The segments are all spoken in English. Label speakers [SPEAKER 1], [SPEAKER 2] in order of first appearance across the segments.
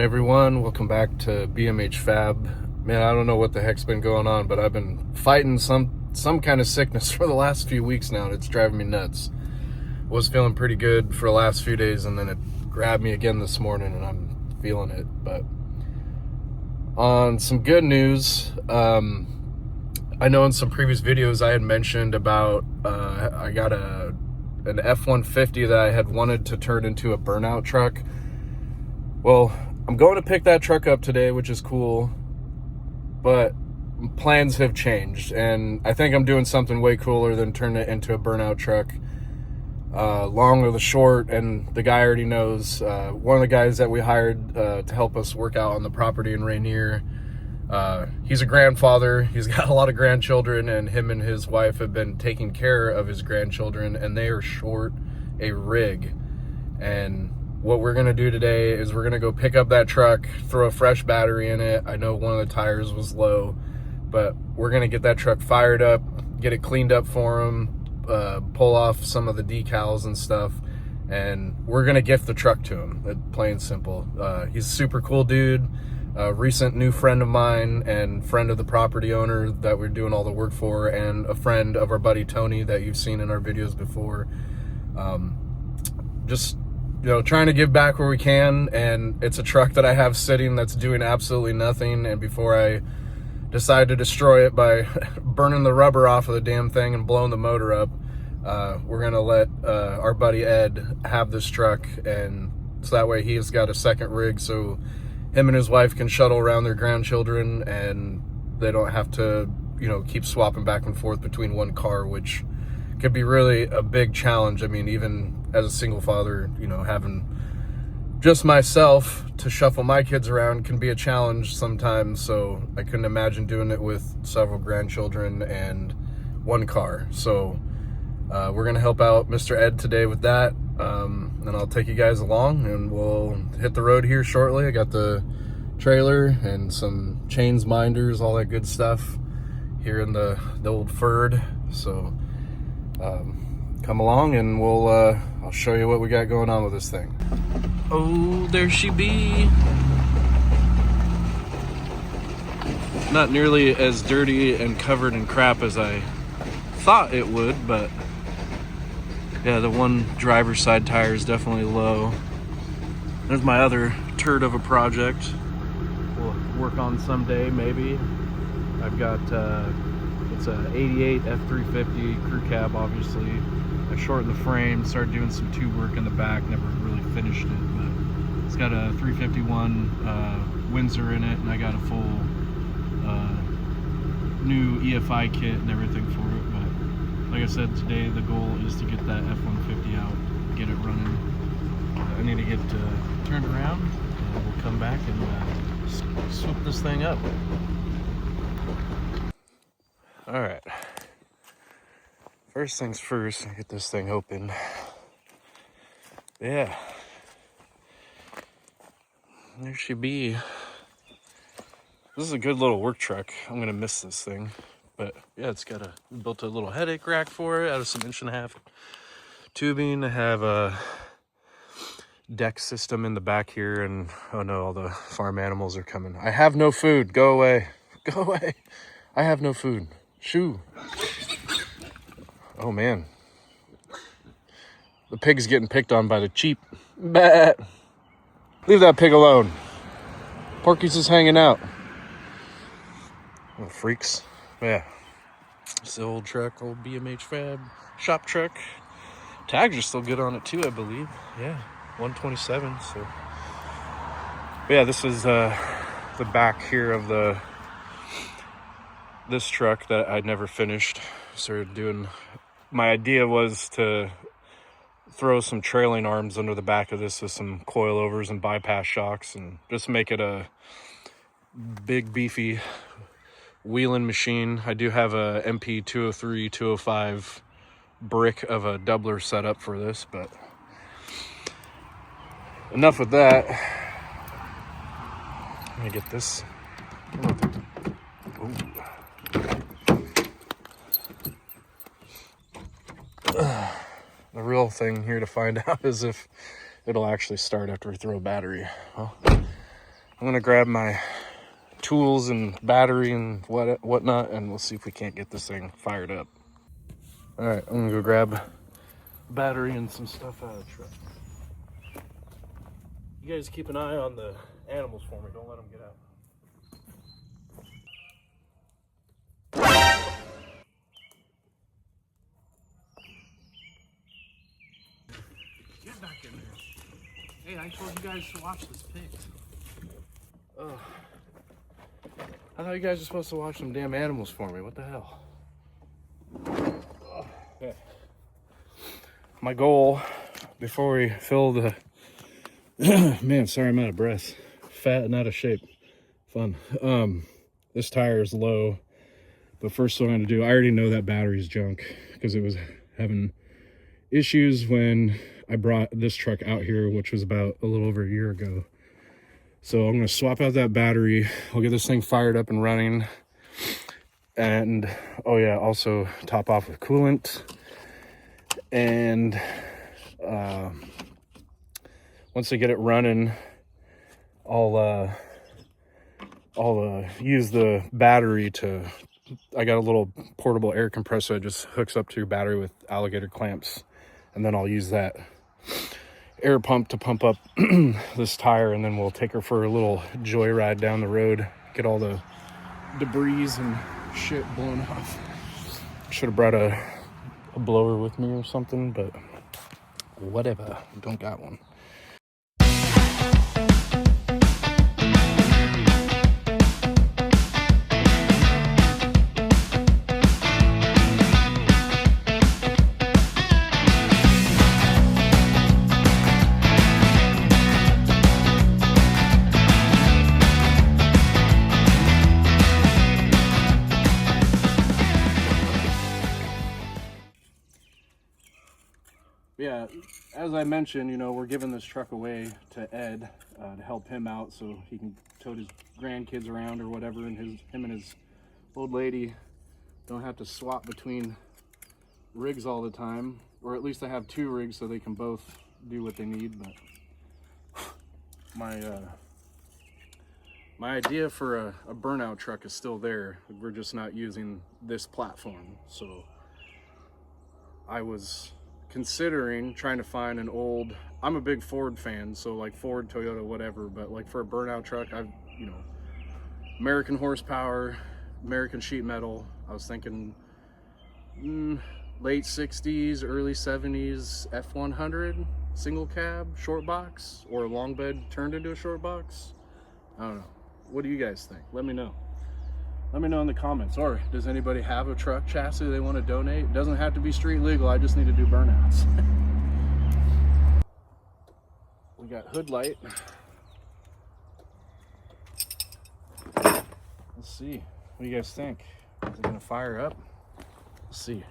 [SPEAKER 1] everyone, welcome back to BMHFAB. Man, I don't know what the heck's been going on, but I've been fighting some kind of sickness for the last few weeks now, and it's driving me nuts. Was feeling pretty good for the last few days, and then it grabbed me again this morning, and I'm feeling it. But on some good news, I know in some previous videos I had mentioned about I got an F-150 that I had wanted to turn into a burnout truck. Well, I'm going to pick that truck up today, which is cool, but plans have changed, and I think I'm doing something way cooler than turning it into a burnout truck. Long or the short, and the guy already knows, one of the guys that we hired to help us work out on the property in Rainier, he's a grandfather. He's got a lot of grandchildren, and him and his wife have been taking care of his grandchildren, and they are short a rig. And what we're gonna do today is we're gonna go pick up that truck, throw a fresh battery in it. I know one of the tires was low, but we're gonna get that truck fired up, get it cleaned up for him, pull off some of the decals and stuff, and we're gonna gift the truck to him. Plain and simple. He's a super cool dude, a recent new friend of mine and friend of the property owner that we're doing all the work for, and a friend of our buddy Tony that you've seen in our videos before. Just, you know, trying to give back where we can, and it's a truck that I have sitting that's doing absolutely nothing, and before I decide to destroy it by burning the rubber off of the damn thing and blowing the motor up, we're gonna let our buddy Ed have this truck, and so that way he has got a second rig, so him and his wife can shuttle around their grandchildren, and they don't have to, you know, keep swapping back and forth between one car, which could be really a big challenge. I mean, even as a single father, you know, having just myself to shuffle my kids around can be a challenge sometimes, so I couldn't imagine doing it with several grandchildren and one car. So we're gonna help out Mr. Ed today with that, and I'll take you guys along, and we'll hit the road here shortly. I got the trailer and some chains, minders, all that good stuff here in the old Ford, so come along and I'll show you what we got going on with this thing. Oh, there she be. Not nearly as dirty and covered in crap as I thought it would, but yeah, the one driver's side tire is definitely low. There's my other turd of a project we'll work on someday, maybe. I've got it's a 88 F350 crew cab, obviously. I shortened the frame, started doing some tube work in the back, never really finished it, but it's got a 351 Windsor in it, and I got a full new EFI kit and everything for it. But like I said, today the goal is to get that F-150 out, get it running. I need to get turned around, and we'll come back and swoop this thing up. All right. First things first, get this thing open. Yeah. There she be. This is a good little work truck. I'm gonna miss this thing. But yeah, it's got built a little headache rack for it out of some 1.5" tubing. I have a deck system in the back here, and oh no, all the farm animals are coming. I have no food. Go away. Go away. I have no food. Shoo. Oh man, the pig's getting picked on by the sheep. Bah. Leave that pig alone. Porky's just hanging out. Little freaks. Yeah, it's the old truck, old BMHFAB shop truck. Tags are still good on it too, I believe. Yeah, 127. So but yeah, this is the back here of this truck that I'd never finished. Started doing. My idea was to throw some trailing arms under the back of this with some coilovers and bypass shocks, and just make it a big beefy wheeling machine. I do have a MP 203 205 brick of a doubler set up for this, but enough with that. Let me get this. Ooh. The real thing here to find out is if it'll actually start after we throw a battery. Well, I'm gonna grab my tools and battery and whatnot, and we'll see if we can't get this thing fired up. All right, I'm gonna go grab battery and some stuff out of the truck. You guys keep an eye on the animals for me. Don't let them get out. Get back in there. Hey, I told you guys to watch this pig. Oh, I thought you guys were supposed to watch some damn animals for me. What the hell? Okay. My goal before we fill the man, sorry, I'm out of breath. Fat and out of shape. Fun. This tire is low, but first what I'm gonna do, I already know that battery's junk because it was having issues when I brought this truck out here, which was about a little over a year ago. So I'm gonna swap out that battery. I'll get this thing fired up and running. And oh yeah, also top off with coolant. And once I get it running, I'll use the battery to, I got a little portable air compressor that just hooks up to your battery with alligator clamps. And then I'll use that air pump to pump up this tire, and then we'll take her for a little joyride down the road, get all the debris and shit blown off. Should have brought a blower with me or something, but whatever, don't got one. Yeah, as I mentioned, you know, we're giving this truck away to Ed to help him out so he can tote his grandkids around or whatever, and him and his old lady don't have to swap between rigs all the time, or at least I have two rigs so they can both do what they need. But my idea for a burnout truck is still there. We're just not using this platform. So I was considering trying to find an old, I'm a big Ford fan, so like Ford, Toyota, whatever, but like for a burnout truck, I've, you know, American horsepower, American sheet metal. I was thinking late 60s, early 70s F100 single cab short box, or a long bed turned into a short box. I don't know. What do you guys think? Let me know. Let me know in the comments. Or does anybody have a truck chassis they want to donate? It doesn't have to be street legal. I just need to do burnouts. We got hood light. Let's see. What do you guys think? Is it gonna fire up? Let's see.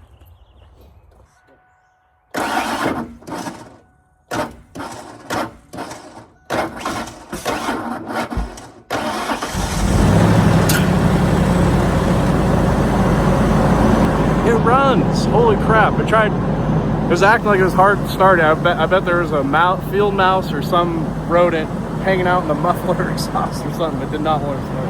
[SPEAKER 1] Runs. Holy crap. I tried, it was acting like it was hard to start. I bet there was a field mouse or some rodent hanging out in the muffler exhaust or something. It did not want to start.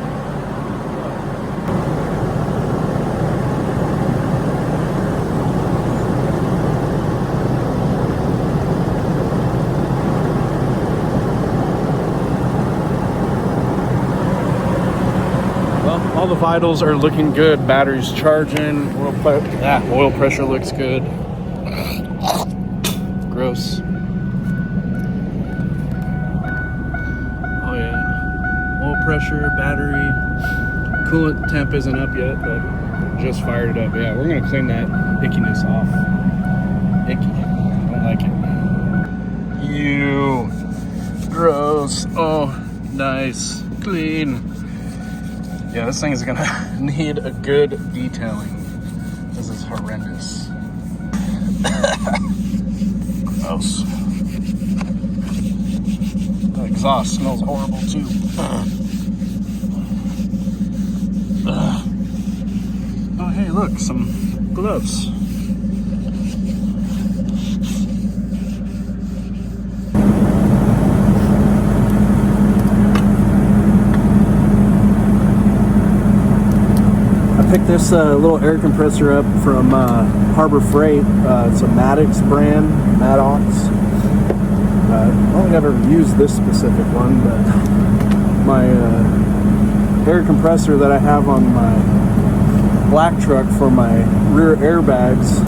[SPEAKER 1] Well, all the vitals are looking good. Battery's charging. Oil pressure looks good. Gross. Oh yeah. Oil pressure, battery. Coolant temp isn't up yet, but just fired it up. Yeah, we're gonna clean that ickiness off. Icky. I don't like it. Ew. Gross. Oh, nice. Clean. Yeah, this thing is gonna need a good detailing. This is horrendous. Gross. The exhaust smells horrible too. Oh hey, look, some gloves.
[SPEAKER 2] picked this little air compressor up from Harbor Freight. It's a Maddox brand, Maddox. I don't think I've ever used this specific one, but my air compressor that I have on my black truck for my rear airbags,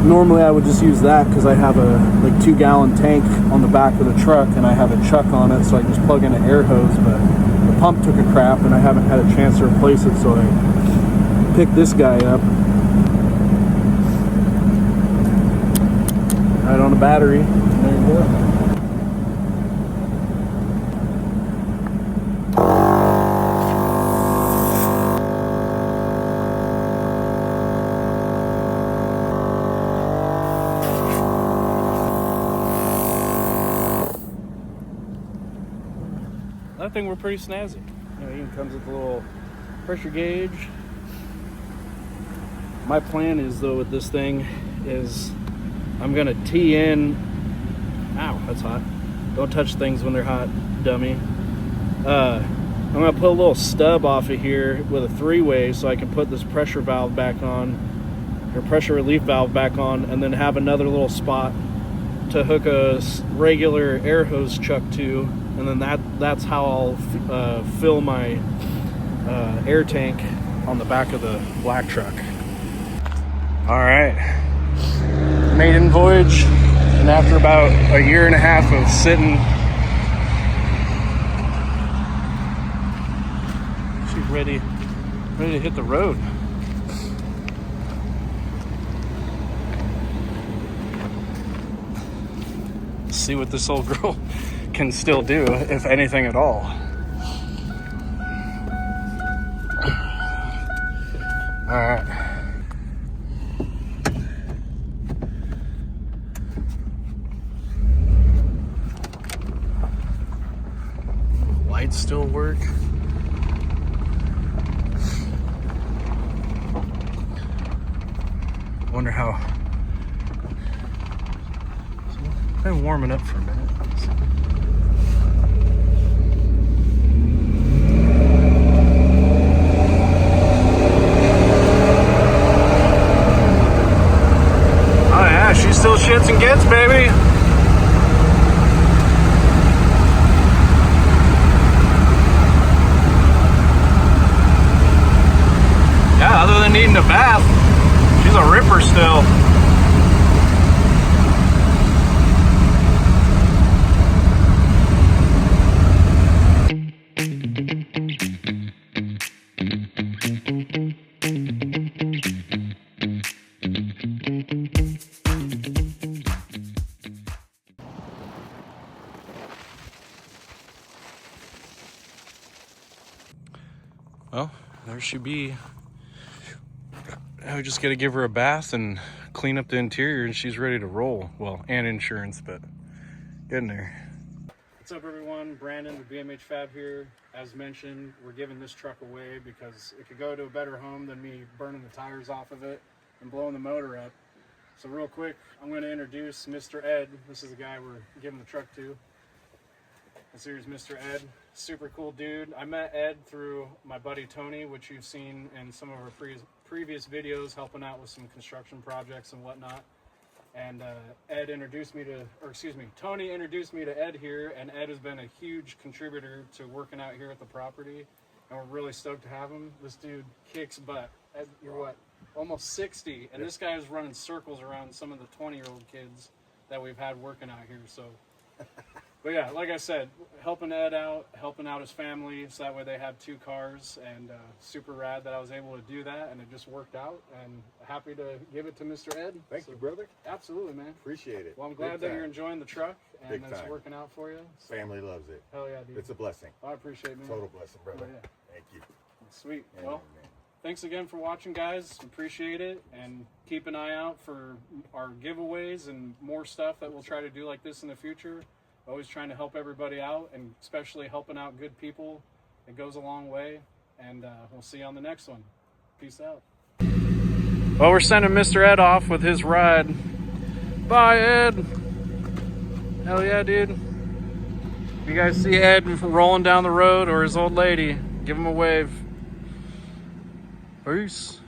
[SPEAKER 2] normally I would just use that because I have a like 2-gallon tank on the back of the truck and I have a chuck on it, so I can just plug in an air hose, but the pump took a crap and I haven't had a chance to replace it, so I picked this guy up. Right on a battery. There you go. That thing were pretty snazzy. You know, it even comes with a little pressure gauge. My plan is, though, with this thing is I'm gonna tee in. Ow, that's hot. Don't touch things when they're hot, dummy. I'm gonna put a little stub off of here with a 3-way so I can put this pressure valve back on, or pressure relief valve back on, and then have another little spot to hook a regular air hose chuck to, and then that's how I'll fill my air tank on the back of the black truck. All right, maiden voyage, and after about a year and a half of sitting, she's ready to hit the road. See what this old girl can still do, if anything at all. All right. Lights still work. Wonder how. Been warming up for a minute. Oh yeah, she still shits and gets, baby. Yeah, other than needing a bath, she's a ripper still. Well, there she be. I just got to give her a bath and clean up the interior, and she's ready to roll. Well, and insurance, but getting there. What's up, everyone? Brandon with BMHFAB here. As mentioned, we're giving this truck away because it could go to a better home than me burning the tires off of it and blowing the motor up. So real quick, I'm going to introduce Mr. Ed. This is the guy we're giving the truck to. This here's Mr. Ed. Super cool dude. I met Ed through my buddy Tony, which you've seen in some of our previous videos, helping out with some construction projects and whatnot. And Ed introduced me to, or excuse me, Tony introduced me to Ed here, and Ed has been a huge contributor to working out here at the property, and we're really stoked to have him. This dude kicks butt. Ed, you're what, almost 60, and this guy is running circles around some of the 20-year-old kids that we've had working out here, so. But yeah, like I said, helping Ed out, helping out his family, so that way they have 2 cars, and super rad that I was able to do that, and it just worked out, and happy to give it to Mr. Ed.
[SPEAKER 3] Thank you, brother.
[SPEAKER 2] Absolutely, man.
[SPEAKER 3] Appreciate it.
[SPEAKER 2] Well, I'm glad that you're enjoying the truck, and it's working out for you. So.
[SPEAKER 3] Family loves it.
[SPEAKER 2] Hell yeah, dude.
[SPEAKER 3] It's a blessing.
[SPEAKER 2] I appreciate it, man.
[SPEAKER 3] Total blessing, brother.
[SPEAKER 2] Oh, yeah.
[SPEAKER 3] Thank you.
[SPEAKER 2] Sweet.
[SPEAKER 3] Yeah,
[SPEAKER 2] well, thanks again for watching, guys. Appreciate it, and keep an eye out for our giveaways and more stuff that we'll try to do like this in the future. Always trying to help everybody out, and especially helping out good people. It goes a long way, and we'll see you on the next one. Peace out. Well, we're sending Mr. Ed off with his ride. Bye, Ed. Hell yeah, dude. If you guys see Ed rolling down the road or his old lady, give him a wave. Peace.